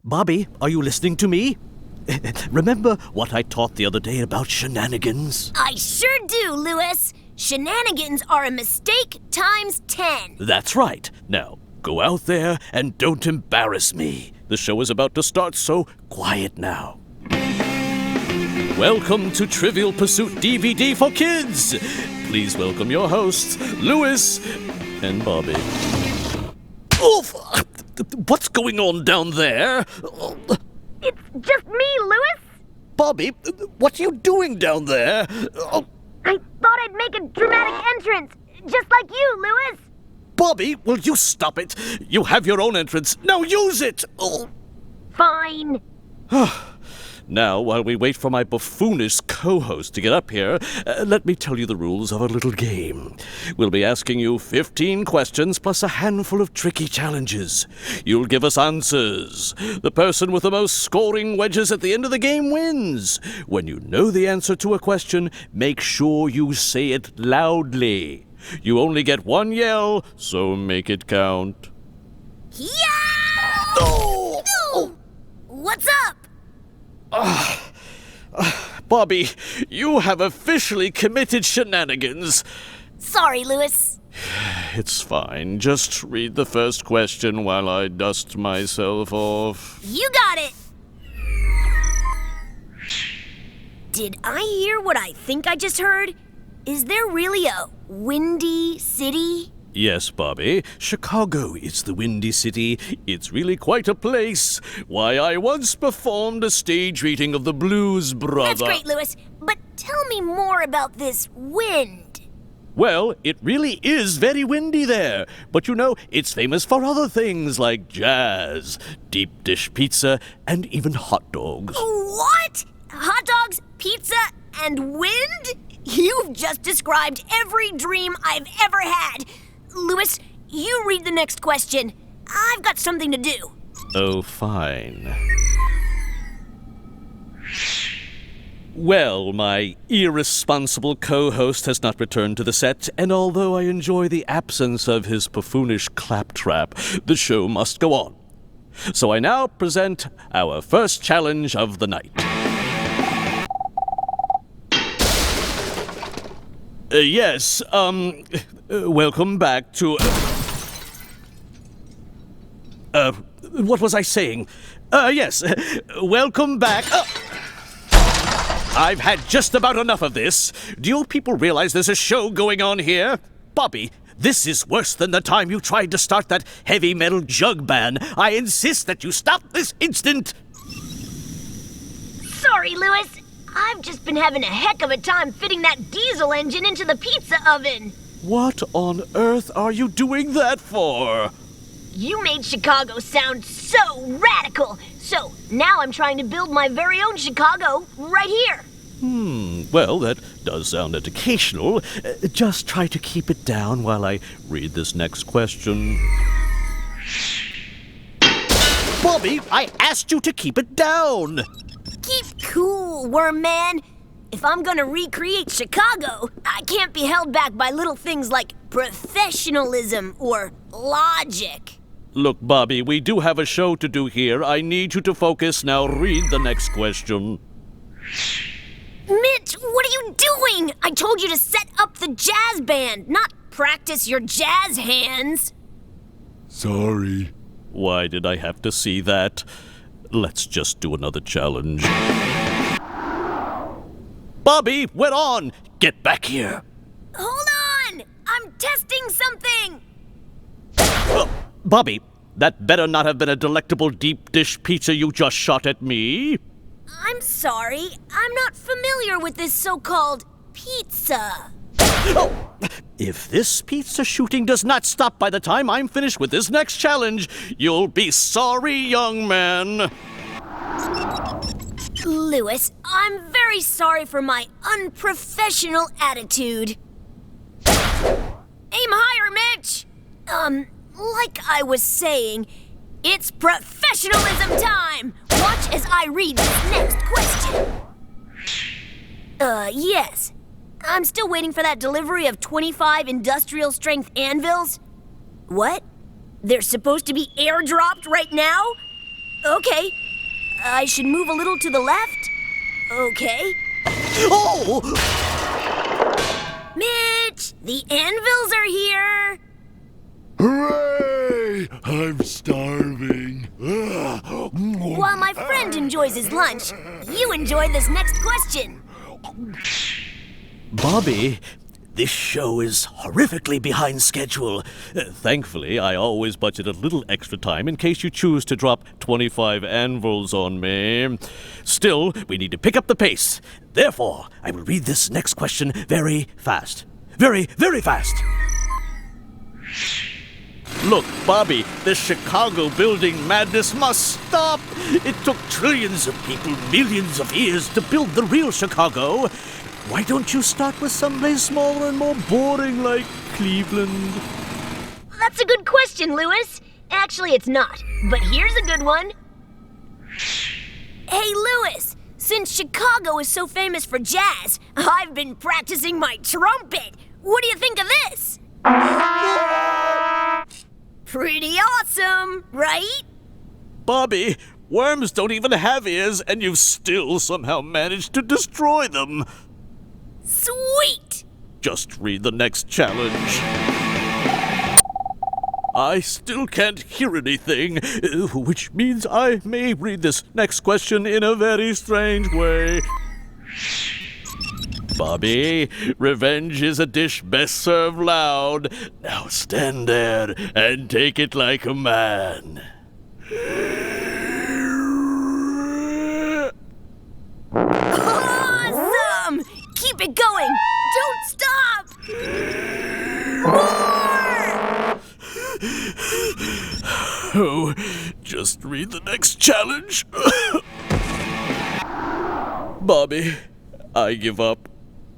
Bobby, are you listening to me? Remember what I taught the other day about shenanigans? I sure do, Lewis. Shenanigans are a mistake times 10. That's right. Now, go out there and don't embarrass me. The show is about to start, so quiet now. Welcome to Trivial Pursuit DVD for Kids. Please welcome your hosts, Lewis and Bobby. Oof! What's going on down there? It's just me, Lewis. Bobby, what are you doing down there? I thought I'd make a dramatic entrance, just like you, Lewis. Bobby, will you stop it? You have your own entrance. Now use it! Fine. Now, while we wait for my buffoonish co-host to get up here, let me tell you the rules of our little game. We'll be asking you 15 questions plus a handful of tricky challenges. You'll give us answers. The person with the most scoring wedges at the end of the game wins. When you know the answer to a question, make sure you say it loudly. You only get one yell, so make it count. Yeah! Oh! What's up? Bobby, you have officially committed shenanigans. Sorry, Lewis. It's fine. Just read the first question while I dust myself off. You got it. Did I hear what I think I just heard? Is there really a windy city? Yes, Bobby. Chicago is the Windy City. It's really quite a place. Why, I once performed a stage reading of the Blues Brothers. That's great, Lewis. But tell me more about this wind. Well, it really is very windy there. But you know, it's famous for other things like jazz, deep dish pizza, and even hot dogs. What? Hot dogs, pizza, and wind? You've just described every dream I've ever had. Lewis, you read the next question. I've got something to do. Oh, fine. Well, my irresponsible co-host has not returned to the set, and although I enjoy the absence of his buffoonish claptrap, the show must go on. So I now present our first challenge of the night. Yes, welcome back to... what was I saying? Yes, welcome back... I've had just about enough of this. Do you people realize there's a show going on here? Bobby, this is worse than the time you tried to start that heavy metal jug band. I insist that you stop this instant! Sorry, Lewis. I've just been having a heck of a time fitting that diesel engine into the pizza oven. What on earth are you doing that for? You made Chicago sound so radical. So now I'm trying to build my very own Chicago right here. Well, that does sound educational. Just try to keep it down while I read this next question. Bobby, I asked you to keep it down. Keep cool, Worm Man. If I'm gonna recreate Chicago, I can't be held back by little things like professionalism or logic. Look, Bobby, we do have a show to do here. I need you to focus. Now read the next question. Mitch, what are you doing? I told you to set up the jazz band, not practice your jazz hands. Sorry. Why did I have to see that? Let's just do another challenge. Bobby, we're on! Get back here! Hold on! I'm testing something! Bobby, that better not have been a delectable deep dish pizza you just shot at me. I'm sorry. I'm not familiar with this so-called pizza. Oh, if this pizza shooting does not stop by the time I'm finished with this next challenge, you'll be sorry, young man. Lewis, I'm very sorry for my unprofessional attitude. Aim higher, Mitch! Like I was saying, it's professionalism time! Watch as I read this next question. Yes. I'm still waiting for that delivery of 25 industrial-strength anvils. What? They're supposed to be airdropped right now? Okay. I should move a little to the left? Okay. Oh! Mitch, the anvils are here! Hooray! I'm starving. While my friend enjoys his lunch, you enjoy this next question. Bobby, this show is horrifically behind schedule. Thankfully, I always budget a little extra time in case you choose to drop 25 anvils on me. Still, we need to pick up the pace. Therefore, I will read this next question very fast. Very, very fast. Look, Bobby, this Chicago building madness must stop. It took trillions of people, millions of years to build the real Chicago. Why don't you start with someplace smaller and more boring like Cleveland? That's a good question, Lewis. Actually, it's not. But here's a good one. Hey, Lewis, since Chicago is so famous for jazz, I've been practicing my trumpet. What do you think of this? Pretty awesome, right? Bobby, worms don't even have ears, and you've still somehow managed to destroy them. Sweet! Just read the next challenge. I still can't hear anything, which means I may read this next question in a very strange way. Bobby, revenge is a dish best served loud. Now stand there and take it like a man. Awesome! Keep it going! Don't stop! More! Oh, just read the next challenge. Bobby, I give up.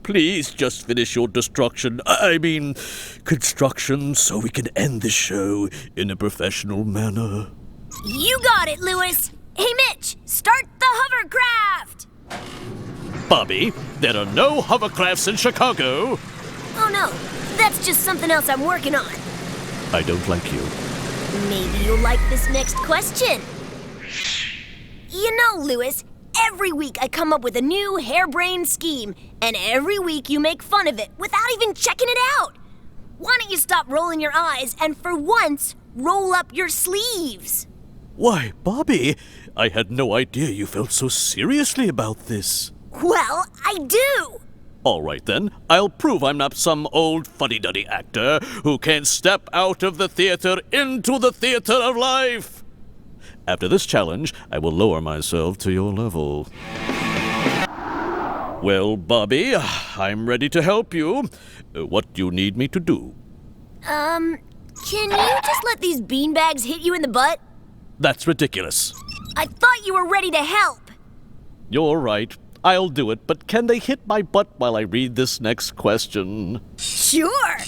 Please just finish your construction so we can end the show in a professional manner. You got it, Lewis! Hey, Mitch, start the hovercraft! Bobby, there are no hovercrafts in Chicago. Oh no, that's just something else I'm working on. I don't like you. Maybe you'll like this next question. You know, Lewis, every week I come up with a new harebrained scheme, and every week you make fun of it without even checking it out. Why don't you stop rolling your eyes and for once, roll up your sleeves? Why, Bobby, I had no idea you felt so seriously about this. Well, I do. All right, then. I'll prove I'm not some old fuddy-duddy actor who can't step out of the theater into the theater of life. After this challenge, I will lower myself to your level. Well, Bobby, I'm ready to help you. What do you need me to do? Can you just let these beanbags hit you in the butt? That's ridiculous. I thought you were ready to help. You're right. I'll do it, but can they hit my butt while I read this next question? Sure.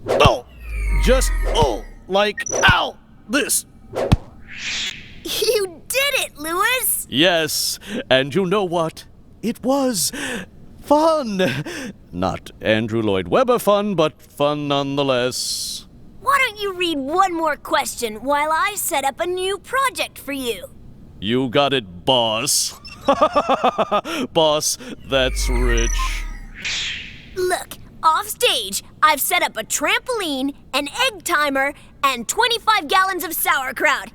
Oh! Ow! This. You did it, Lewis! Yes, and you know what? It was fun. Not Andrew Lloyd Webber fun, but fun nonetheless. Why don't you read one more question while I set up a new project for you? You got it, boss. Boss, that's rich. Look, off stage, I've set up a trampoline, an egg timer, and 25 gallons of sauerkraut.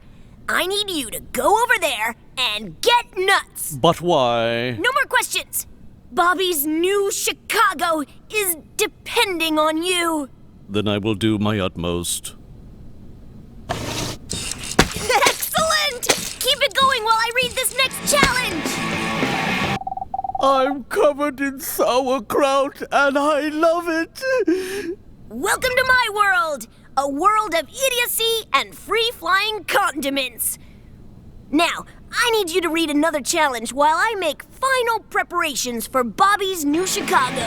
I need you to go over there and get nuts. But why? No more questions. Bobby's new Chicago is depending on you. Then I will do my utmost. Excellent! Keep it going while I read this next challenge. I'm covered in sauerkraut and I love it. Welcome to my world, a world of idiocy and free-flying condiments. Now, I need you to read another challenge while I make final preparations for Bobby's new Chicago.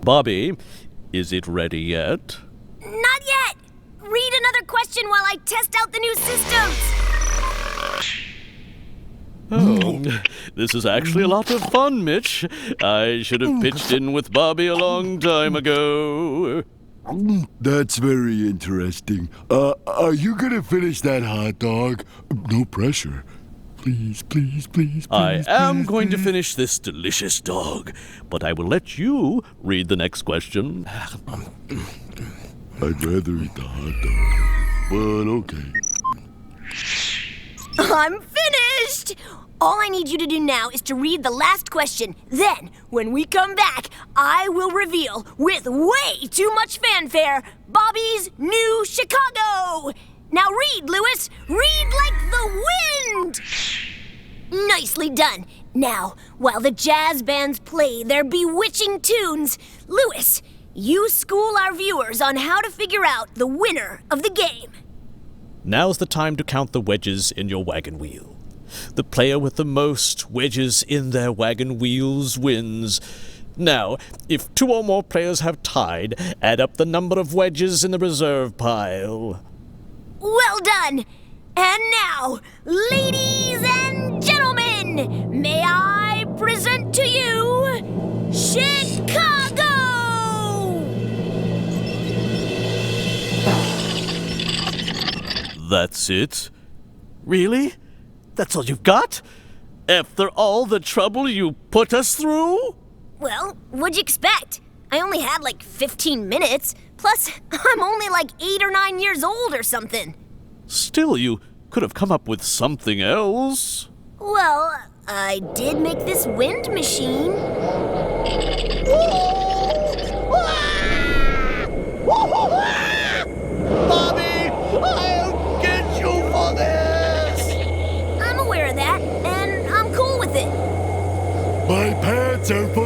Bobby, Is it ready yet? Not yet! Read another question while I test out the new systems! Oh, this is actually a lot of fun, Mitch. I should have pitched in with Bobby a long time ago. That's very interesting. Are you gonna finish that hot dog? No pressure. Please, please, please, please. I am please, going to please. finish this delicious dog, but I will let you read the next question. I'd rather eat the hot dog, but okay. I'm finished! All I need you to do now is to read the last question. Then, when we come back, I will reveal, with way too much fanfare, Bobby's new Chicago! Now read, Lewis! Read like the wind! Nicely done. Now, while the jazz bands play their bewitching tunes, Lewis, you school our viewers on how to figure out the winner of the game. Now's the time to count the wedges in your wagon wheel. The player with the most wedges in their wagon wheels wins. Now, if 2 or more players have tied, add up the number of wedges in the reserve pile. Well done! And now, ladies and gentlemen, may I present to you Chicago! That's it? Really? That's all you've got? After all the trouble you put us through? Well, what'd you expect? I only had like 15 minutes. Plus, I'm only like 8 or 9 years old or something. Still, you could have come up with something else. Well, I did make this wind machine. Bobby, I'll get you for this! I'm aware of that, and I'm cool with it. My pants are full